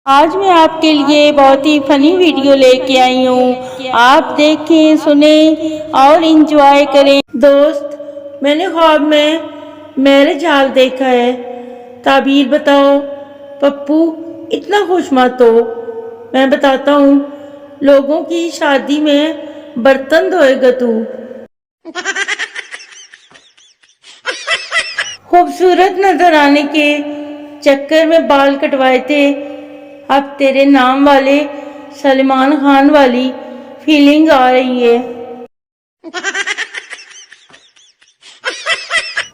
آج میں آپ کے لیے بہت ہی فنی ویڈیو لے کے آئی ہوں. آپ دیکھیں، سنیں اور انجوائے کریں. دوست، میں نے خواب میں میرج ہال دیکھا ہے. تعبیر بتاؤ. پپو، اتنا خوش مت ہو. میں بتاتا ہوں. لوگوں کی شادی میں برتن دھوئے گا تو. خوبصورت نظر آنے کے چکر میں بال کٹوائے تھے. اب تیرے نام والے سلمان خان والی فیلنگ آ رہی ہے.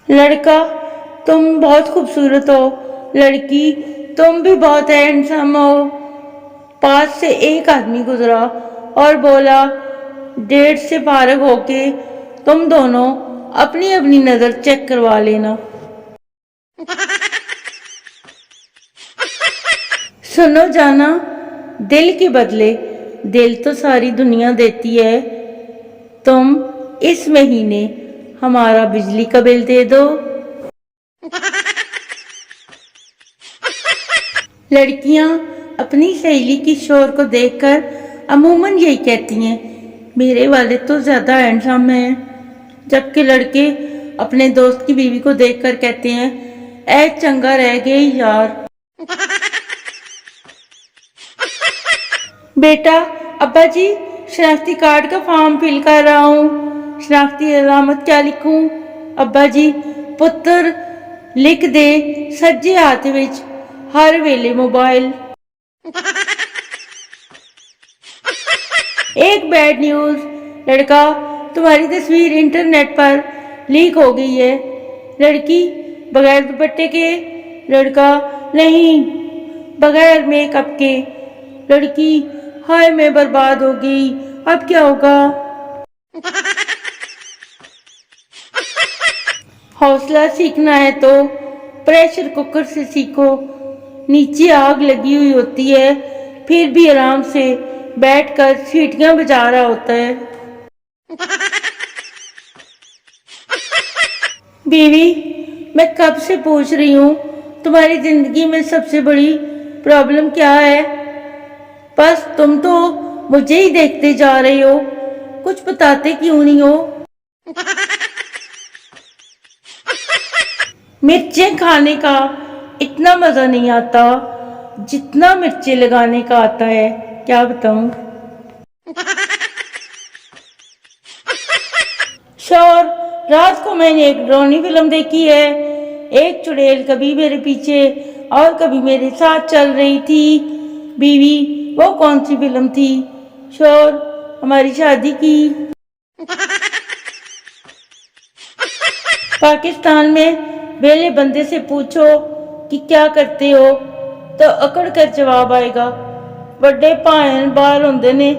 لڑکا، تم بہت خوبصورت ہو. لڑکی، تم بھی بہت ہینڈسم ہو. پاس سے ایک آدمی گزرا اور بولا، ڈیٹ سے فارغ ہو کے تم دونوں اپنی اپنی نظر چیک کروا لینا. سنو جانا، دل کے بدلے دل تو ساری دنیا دیتی ہے. تم اس مہینے ہمارا بجلی کا بل دے دو. لڑکیاں اپنی سہیلی کی شوہر کو دیکھ کر عموماً یہی کہتی ہیں، میرے والد تو زیادہ ہینڈسم ہیں. جبکہ لڑکے اپنے دوست کی بیوی کو دیکھ کر کہتے ہیں، اے چنگا رہ گئی یار. بیٹا، ابا جی شناختی کارڈ کا فارم فل کر رہا ہوں. شناختی علامت کیا لکھوں؟ ابا جی، پتر لکھ دے سجے ہاتھ وچ ہر ویلے موبائل. ایک بیڈ نیوز. لڑکا، تمہاری تصویر انٹرنیٹ پر لیک ہو گئی ہے. لڑکی، بغیر دوپٹے کے؟ لڑکا، نہیں، بغیر میک اپ کے. لڑکی، ہائے میں برباد ہو گئی، اب کیا ہوگا؟ حوصلہ سیکھنا ہے تو پریشر کوکر سے سیکھو. نیچے آگ لگی ہوئی ہوتی ہے، پھر بھی آرام سے بیٹھ کر سیٹیاں بجا رہا ہوتا ہے. بیوی، میں کب سے پوچھ رہی ہوں تمہاری زندگی میں سب سے بڑی پرابلم کیا ہے؟ بس تم تو مجھے ہی دیکھتے جا رہے ہو، کچھ بتاتے کیوں نہیں ہو؟ مرچیں کھانے کا اتنا مزہ نہیں آتا جتنا مرچیں لگانے کا آتا ہے، کیا بتاؤں. شور، رات کو میں نے ایک ڈرونی فلم دیکھی ہے. ایک چڑیل کبھی میرے پیچھے اور کبھی میرے ساتھ چل رہی تھی. بیوی، وہ کون سی فلم تھی؟ شور، ہماری شادی کی. پاکستان میں ویلے بندے سے پوچھو کہ کیا کرتے ہو تو اکڑ کر جواب آئے گا، بڑے پائن بال ہوندے نے.